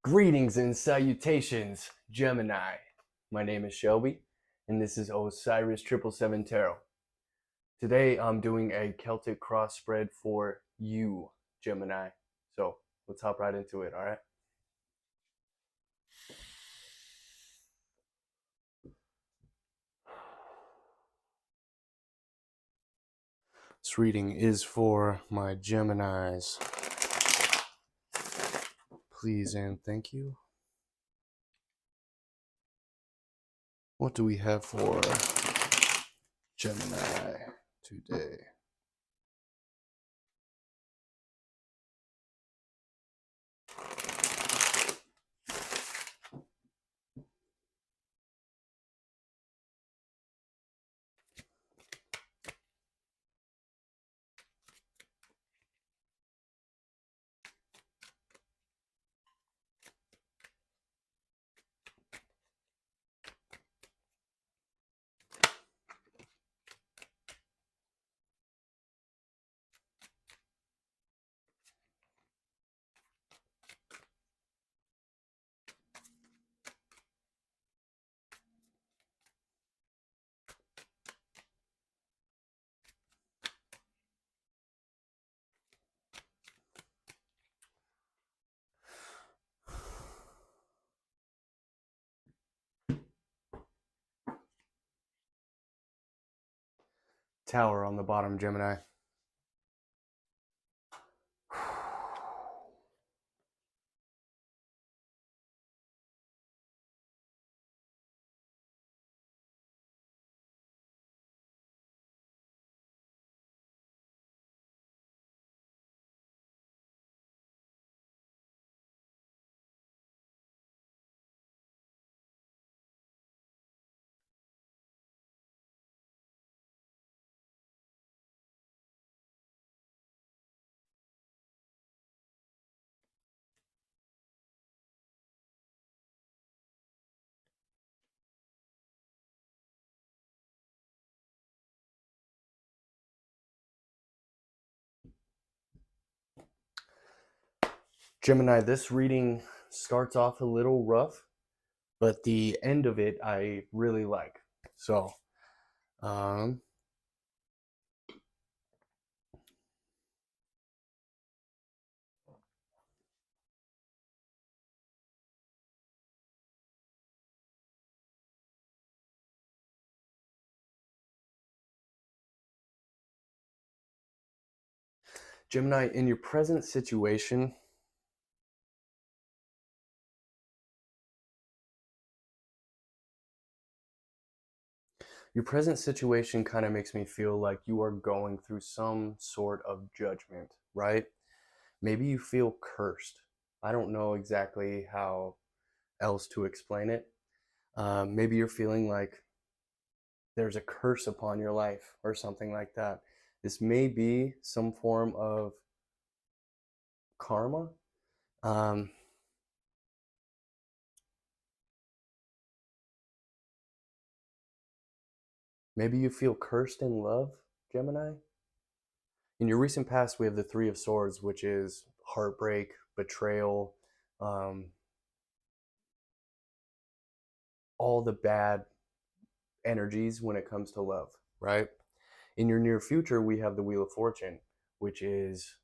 Greetings and salutations, Gemini. My name is Shelby, and this is Osiris 777 Tarot. Today I'm doing a Celtic cross spread for you, Gemini. So let's hop right into it, alright? This reading is for my Geminis. Please and thank you. What do we have for Gemini today? Tower on the bottom, Gemini. Gemini, this reading starts off a little rough, but the end of it I really like. So, um, Gemini, in your present situation, kind of makes me feel like you are going through some sort of judgment, right? Maybe you feel cursed. I don't know exactly how else to explain it. Maybe you're feeling like there's a curse upon your life or something like that. This may be some form of karma. Um, Maybe you feel cursed in love, Gemini. In your recent past, we have the Three of Swords, which is heartbreak, betrayal, um, all the bad energies when it comes to love, right? In your near future, we have the Wheel of Fortune, which is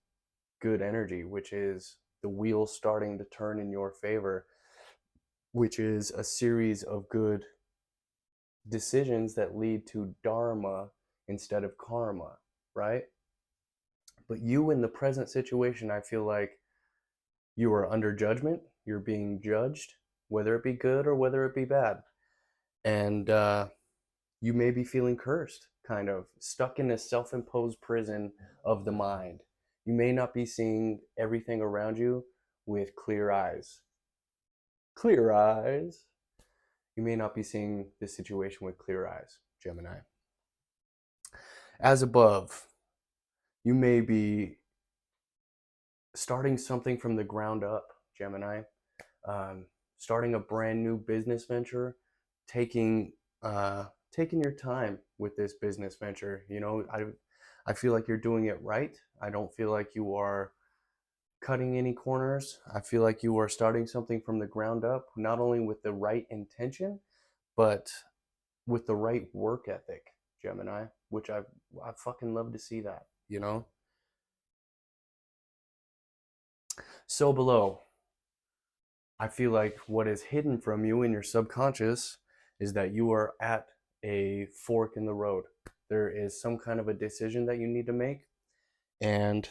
good energy, which is the wheel starting to turn in your favor, which is a series of good decisions that lead to dharma instead of karma, right? But you in the present situation, I feel like you are under judgment. You're being judged, whether it be good or whether it be bad. And you may be feeling cursed, kind of stuck in a self imposed prison of the mind. You may not be seeing everything around you with clear eyes. Clear eyes. You may not be seeing this situation with clear eyes, Gemini. As above, you may be starting something from the ground up, Gemini. Um, Starting a brand new business venture, taking taking your time with this business venture. You know, I feel like you're doing it right. I don't feel like you are cutting any corners. I feel like you are starting something from the ground up, not only with the right intention, but with the right work ethic, Gemini, which I fucking love to see that, you know? So below, I feel like what is hidden from you in your subconscious is that you are at a fork in the road. There is some kind of a decision that you need to make, and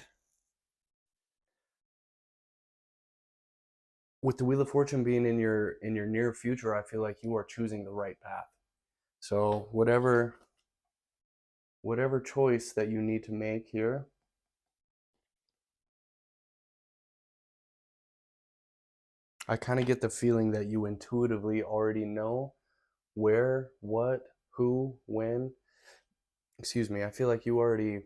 with the Wheel of Fortune being in your near future, I feel like you are choosing the right path. So whatever choice that you need to make here, I kind of get the feeling that you intuitively already know where, what, who, when. Excuse me. I feel like you already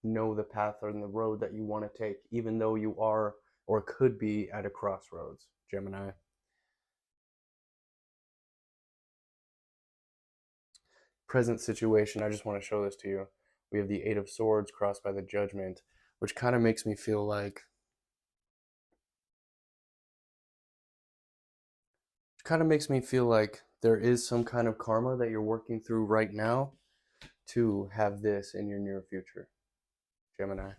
know the path or the road that you want to take, even though you are or could be at a crossroads, Gemini. Present situation, I just want to show this to you. We have the Eight of Swords crossed by the Judgment, which kind of makes me feel like there is some kind of karma that you're working through right now to have this in your near future, Gemini.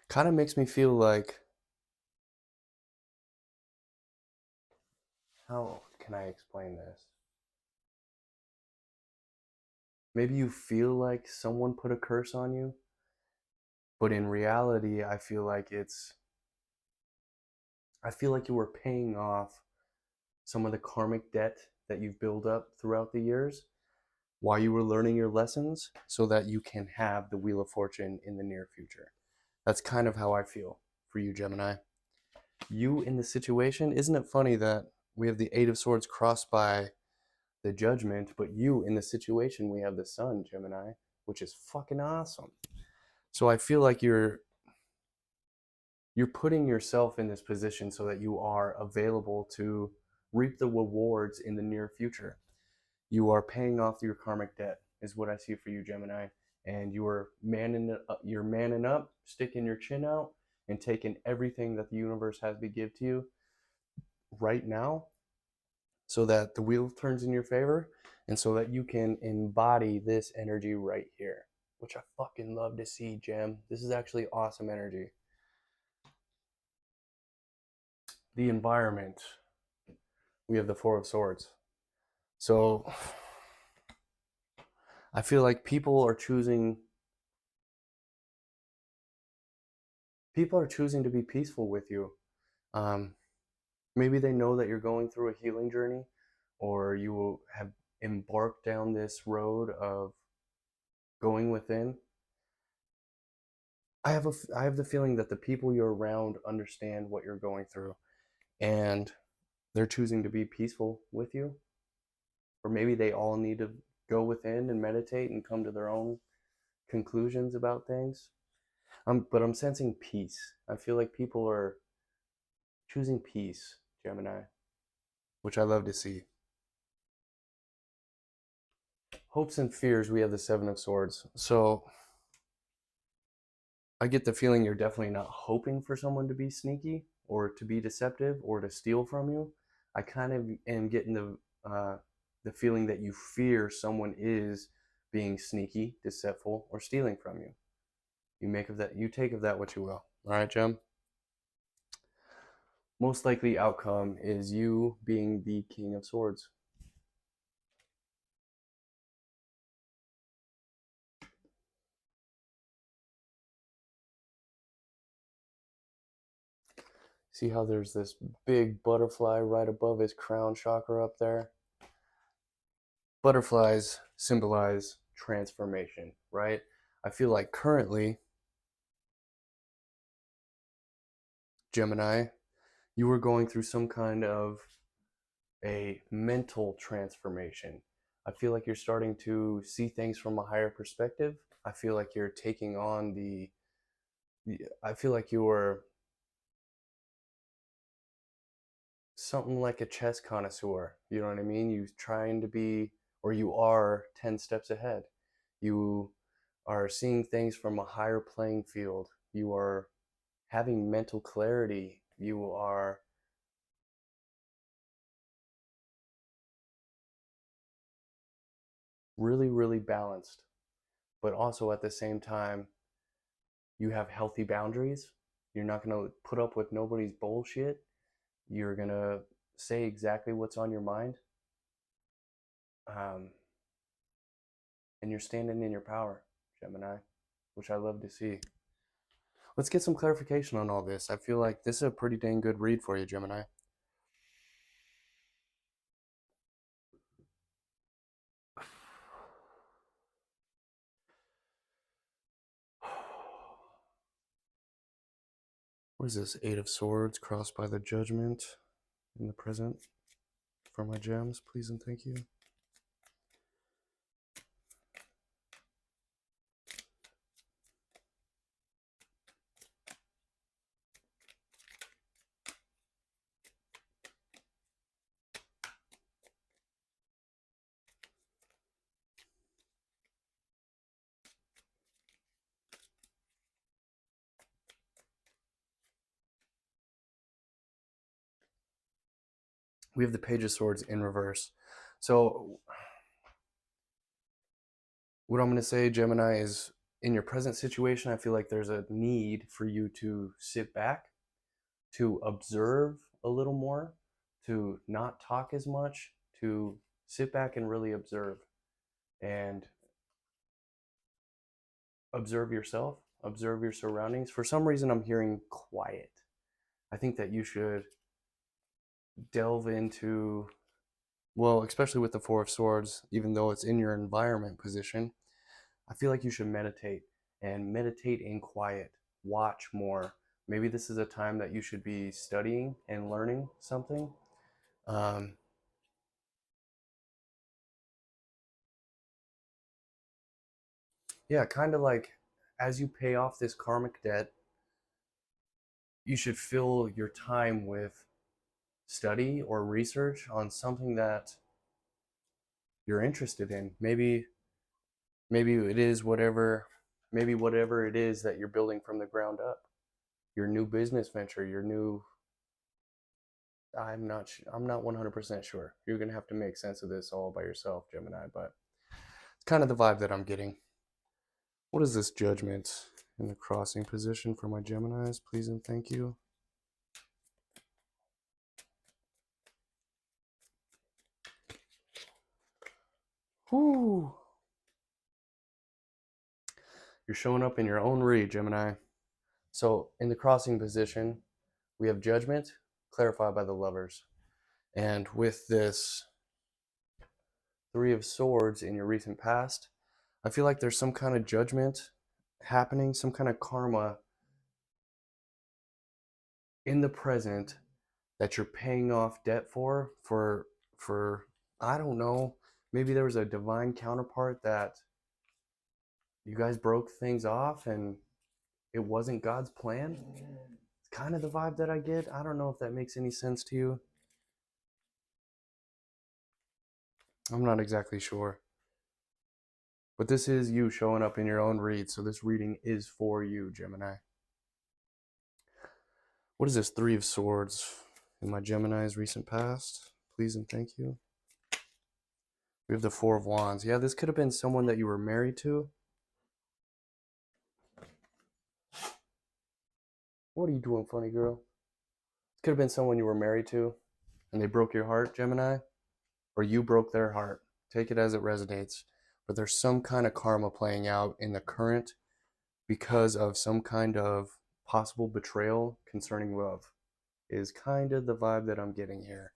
Kind of makes me feel like, how can I explain this? Maybe you feel like someone put a curse on you, but in reality, I feel like you were paying off some of the karmic debt that you've built up throughout the years while you were learning your lessons so that you can have the Wheel of Fortune in the near future. That's kind of how I feel for you, Gemini. You in the situation, isn't it funny that we have the Eight of Swords crossed by the Judgment, but you in the situation, we have the Sun, Gemini, which is fucking awesome. So I feel like you're putting yourself in this position so that you are available to reap the rewards in the near future. You are paying off your karmic debt, is what I see for you, Gemini. And you're manning up, sticking your chin out, and taking everything that the universe has to give to you right now so that the wheel turns in your favor and so that you can embody this energy right here, which I fucking love to see, Gem. This is actually awesome energy. The environment, we have the Four of Swords. So I feel like people are choosing to be peaceful with you. Um, Maybe they know that you're going through a healing journey, or you will have embarked down this road of going within. I have the feeling that the people you're around understand what you're going through, and they're choosing to be peaceful with you. Or maybe they all need to go within and meditate and come to their own conclusions about things. But I'm sensing peace. I feel like people are choosing peace, Gemini, which I love to see. Hopes and fears, we have the Seven of Swords. So I get the feeling you're definitely not hoping for someone to be sneaky or to be deceptive or to steal from you. I kind of am getting the feeling that you fear someone is being sneaky, deceitful, or stealing from you. You take of that what you will. All right, Jem? Most likely outcome is you being the King of Swords. See how there's this big butterfly right above his crown chakra up there? Butterflies symbolize transformation, right? I feel like currently, Gemini, you are going through some kind of a mental transformation. I feel like you're starting to see things from a higher perspective. I feel like you're taking on I feel like you're something like a chess connoisseur. You know what I mean? You trying to be, or you are 10 steps ahead. You are seeing things from a higher playing field. You are having mental clarity. You are really, really balanced, but also at the same time, you have healthy boundaries. You're not going to put up with nobody's bullshit. You're going to say exactly what's on your mind. Um, and you're standing in your power, Gemini, which I love to see. Let's get some clarification on all this. I feel like this is a pretty dang good read for you, Gemini. What is this? Eight of Swords crossed by the Judgment in the present for my gems, please and thank you. We have the Page of Swords in reverse. So what I'm going to say, Gemini, is in your present situation, I feel like there's a need for you to sit back, to observe a little more, to not talk as much, to sit back and really observe and observe yourself, observe your surroundings. For some reason, I'm hearing quiet. I think that you should delve into, well, especially with the Four of Swords, even though it's in your environment position, I feel like you should meditate and meditate in quiet. Watch more. Maybe this is a time that you should be studying and learning something. Um, yeah, kind of like as you pay off this karmic debt, you should fill your time with study or research on something that you're interested in. Maybe it is whatever it is that you're building from the ground up. Your new business venture, your new I'm not 100% sure. You're going to have to make sense of this all by yourself, Gemini, but it's kind of the vibe that I'm getting. What is this Judgment in the crossing position for my Geminis, please and thank you? Whew. You're showing up in your own read, Gemini. So in the crossing position, we have Judgment clarified by the Lovers. And with this Three of Swords in your recent past, I feel like there's some kind of judgment happening, some kind of karma in the present that you're paying off debt for I don't know, maybe there was a divine counterpart that you guys broke things off and it wasn't God's plan. It's kind of the vibe that I get. I don't know if that makes any sense to you. I'm not exactly sure. But this is you showing up in your own read, so this reading is for you, Gemini. What is this Three of Swords in my Gemini's recent past? Please and thank you. We have the Four of Wands. Yeah, this could have been someone that you were married to. What are you doing, funny girl? This could have been someone you were married to and they broke your heart, Gemini, or you broke their heart. Take it as it resonates. But there's some kind of karma playing out in the current because of some kind of possible betrayal concerning love, is kind of the vibe that I'm getting here.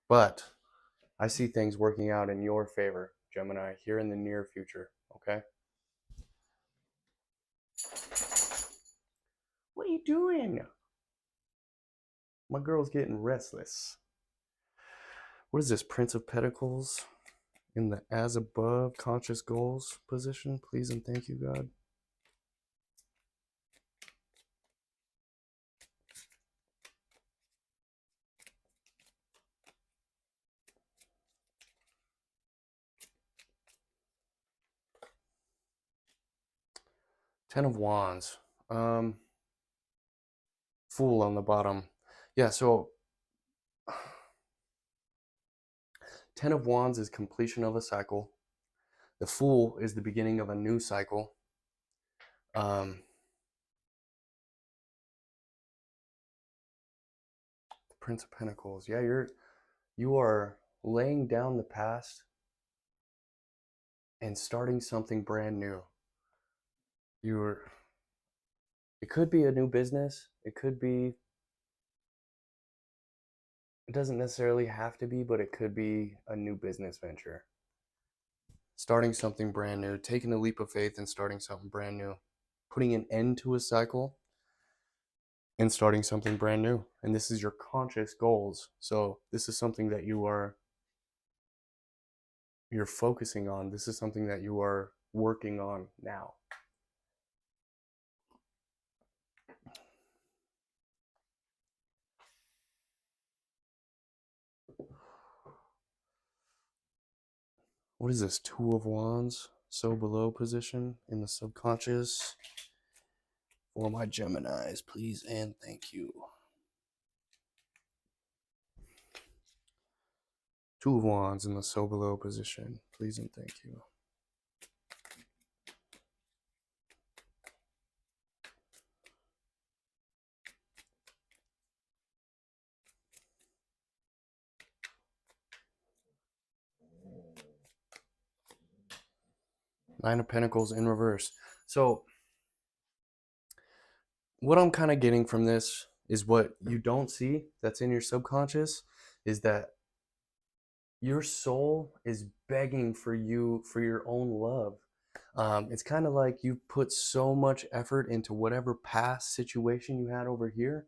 But I see things working out in your favor, Gemini, here in the near future, okay? What are you doing? My girl's getting restless. What is this, Prince of Pentacles in the as above conscious goals position? Please and thank you, God. Ten of Wands. Fool on the bottom. Yeah, so Ten of Wands is completion of a cycle. The Fool is the beginning of a new cycle. The Prince of Pentacles. Yeah, you are laying down the past and starting something brand new. You're it could be a new business. It doesn't necessarily have to be, but it could be a new business venture. Starting something brand new, taking a leap of faith and starting something brand new, putting an end to a cycle and starting something brand new. And this is your conscious goals. So this is something that you're focusing on. This is something that you are working on now. What is this? Two of Wands, so below position in the subconscious. For my Geminis, please and thank you. Two of Wands in the so below position, please and thank you. Nine of Pentacles in reverse. So what I'm kind of getting from this is what you don't see that's in your subconscious is that your soul is begging for you for your own love. It's kind of like you put so much effort into whatever past situation you had over here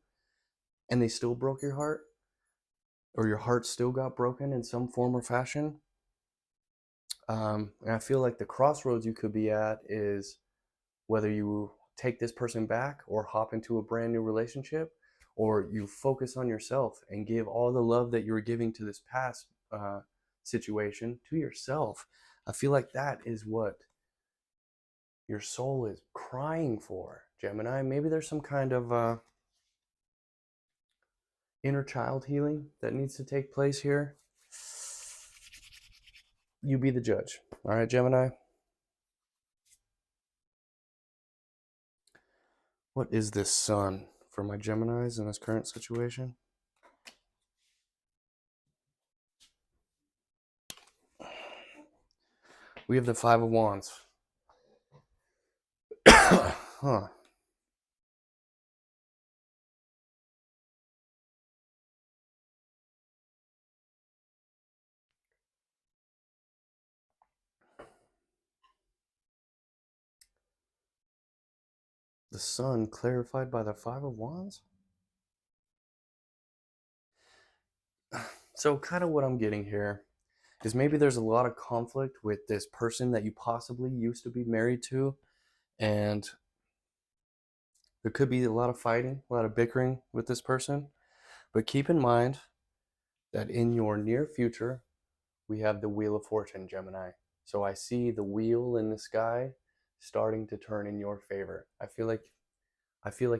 and they still broke your heart, or your heart still got broken in some form or fashion. And I feel like the crossroads you could be at is whether you take this person back or hop into a brand new relationship, or you focus on yourself and give all the love that you were giving to this past situation to yourself. I feel like that is what your soul is crying for, Gemini. Maybe there's some kind of inner child healing that needs to take place here. You be the judge. All right, Gemini? What is this Sun for my Geminis in this current situation? We have the Five of Wands. Huh. The Sun clarified by the Five of Wands? So kind of what I'm getting here is maybe there's a lot of conflict with this person that you possibly used to be married to, and there could be a lot of fighting, a lot of bickering with this person. But keep in mind that in your near future, we have the Wheel of Fortune, Gemini. So I see the wheel in the sky starting to turn in your favor. I feel like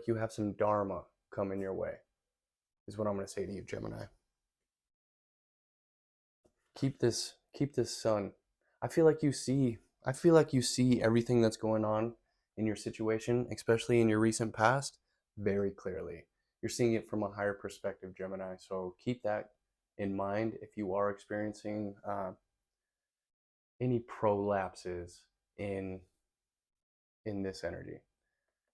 you have some dharma coming your way, is what I'm going to say to you, Gemini. Keep this sun. I feel like you see everything that's going on in your situation, especially in your recent past, very clearly. You're seeing it from a higher perspective, Gemini. So keep that in mind if you are experiencing any prolapses in in this energy,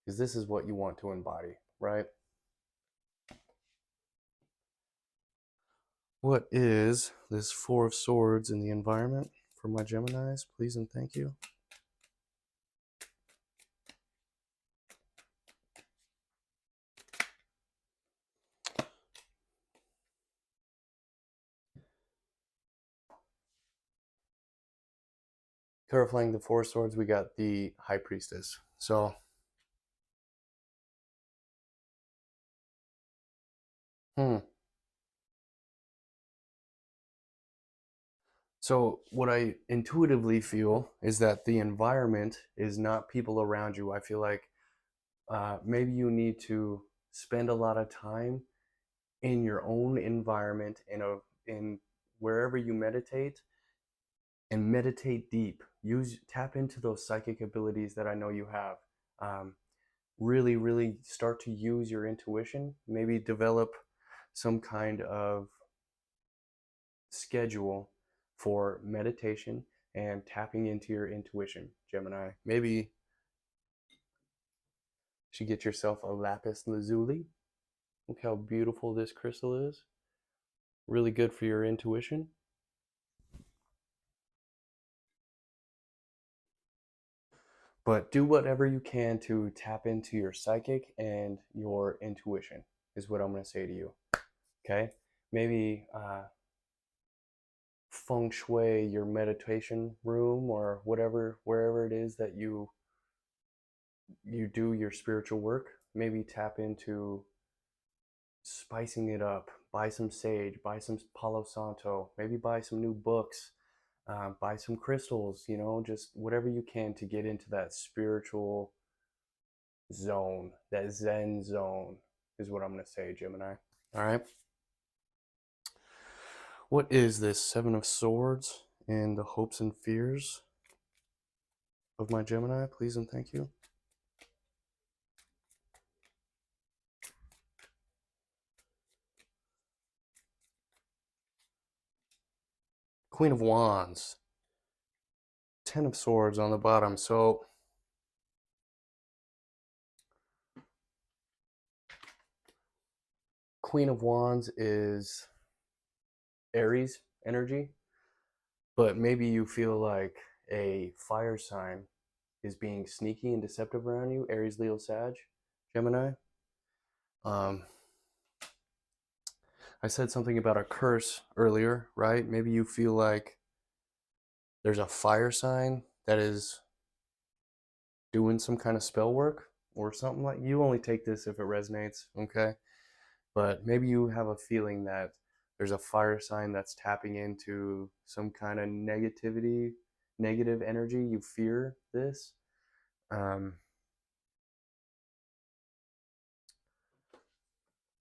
because this is what you want to embody, right? What is this Four of Swords in the environment for my Geminis, please and thank you? Clarifying the Four of Swords, we got the High Priestess. So, hmm. So, what I intuitively feel is that the environment is not people around you. I feel like maybe you need to spend a lot of time in your own environment, in wherever you meditate, and meditate deep. Tap into those psychic abilities that I know you have. Um, really start to use your intuition. Maybe develop some kind of schedule for meditation and tapping into your intuition, Gemini. Maybe you should get yourself a lapis lazuli. Look how beautiful this crystal is. Really good for your intuition. But do whatever you can to tap into your psychic and your intuition, is what I'm going to say to you. Okay? Maybe feng shui your meditation room or whatever, wherever it is that you do your spiritual work. Maybe tap into spicing it up. Buy some sage, buy some Palo Santo, maybe buy some new books, buy some crystals, just whatever you can to get into that spiritual zone, that Zen zone, is what I'm going to say, Gemini. All right. What is this? Seven of Swords and the hopes and fears of my Gemini, please and thank you. Queen of Wands, Ten of Swords on the bottom. So Queen of Wands is Aries energy, but maybe you feel like a fire sign is being sneaky and deceptive around you. Aries, Leo, Sag, Gemini. Um, I said something about a curse earlier, right? Maybe you feel like there's a fire sign that is doing some kind of spell work or something. Like, you only take this if it resonates, okay? But maybe you have a feeling that there's a fire sign that's tapping into some kind of negativity, negative energy. You fear this. Um,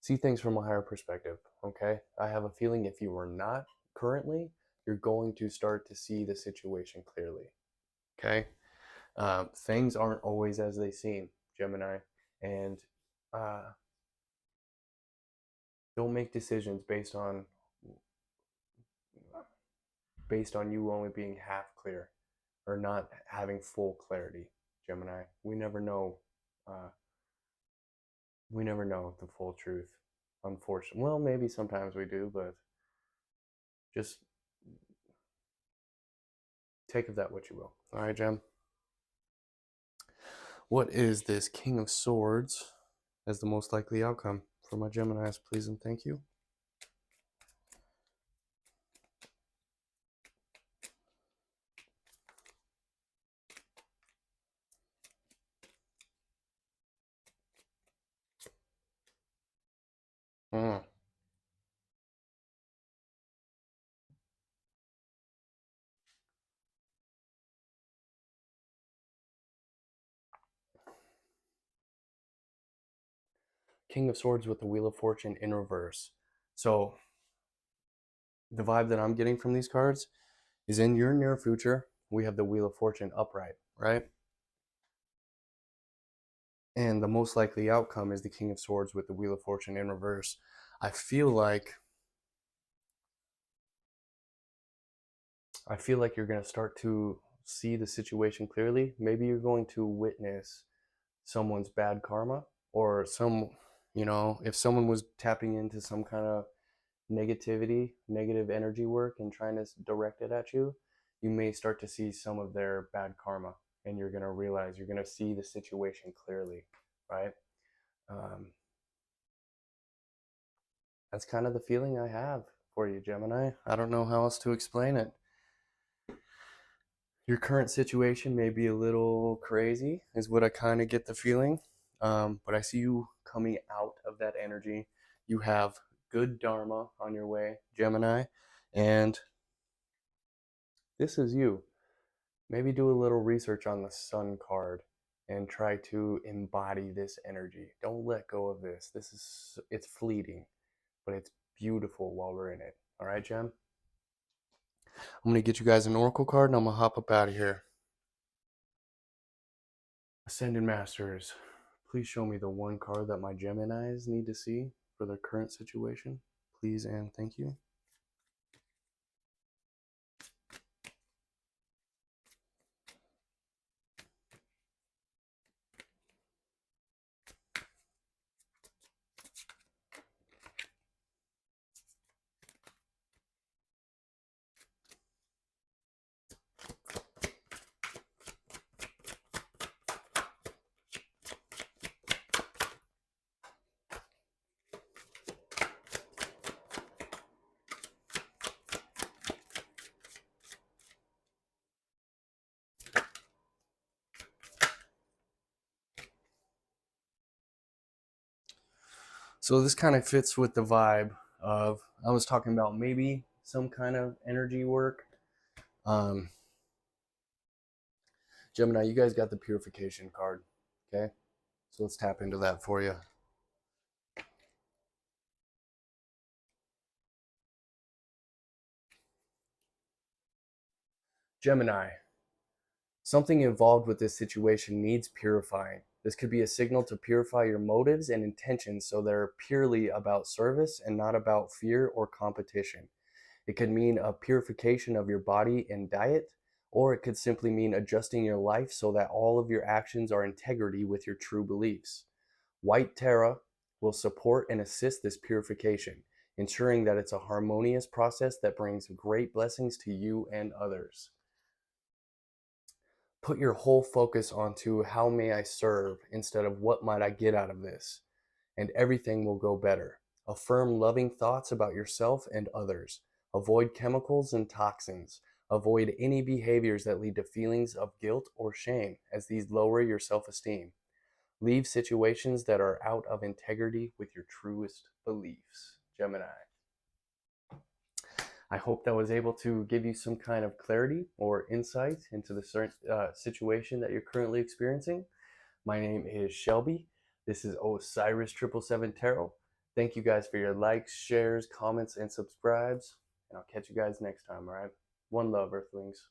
See things from a higher perspective, okay? I have a feeling if you are not currently, you're going to start to see the situation clearly, okay? Things aren't always as they seem, Gemini, and uh, don't make decisions based on you only being half clear or not having full clarity, Gemini. Uh, we never know the full truth, unfortunately. Well, maybe sometimes we do, but just take of that what you will. All right, Gem. What is this King of Swords as the most likely outcome for my Geminis, please and thank you? Mm. King of Swords with the Wheel of Fortune in reverse. So the vibe that I'm getting from these cards is in your near future, we have the Wheel of Fortune upright, right? And the most likely outcome is the King of Swords with the Wheel of Fortune in reverse. I feel like you're going to start to see the situation clearly. Maybe you're going to witness someone's bad karma, or if someone was tapping into some kind of negativity, negative energy work and trying to direct it at you, you may start to see some of their bad karma, and you're going to realize, you're going to see the situation clearly, right? Um, that's kind of the feeling I have for you, Gemini. I don't know how else to explain it. Your current situation may be a little crazy, is what I kind of get the feeling. But I see you coming out of that energy. You have good dharma on your way, Gemini, and This is you. Maybe do a little research on the Sun card and try to embody this energy. Don't let go of this. It's fleeting, but it's beautiful while we're in it. All right, Jem? I'm going to get you guys an oracle card and I'm going to hop up out of here. Ascended Masters, please show me the one card that my Geminis need to see for their current situation. Please and thank you. So this kind of fits with the vibe of, I was talking about maybe some kind of energy work. Gemini, you guys got the purification card, okay? So let's tap into that for you. Gemini, something involved with this situation needs purifying. This could be a signal to purify your motives and intentions so they're purely about service and not about fear or competition. It could mean a purification of your body and diet, or it could simply mean adjusting your life so that all of your actions are in integrity with your true beliefs. White Terra will support and assist this purification, ensuring that it's a harmonious process that brings great blessings to you and others. Put your whole focus onto how may I serve instead of what might I get out of this, and everything will go better. Affirm loving thoughts about yourself and others. Avoid chemicals and toxins. Avoid any behaviors that lead to feelings of guilt or shame, as these lower your self-esteem. Leave situations that are out of integrity with your truest beliefs. Gemini. I hope that was able to give you some kind of clarity or insight into the situation that you're currently experiencing. My name is Shelby. This is Osiris 777 Tarot. Thank you guys for your likes, shares, comments, and subscribes. And I'll catch you guys next time, all right? One love, Earthlings.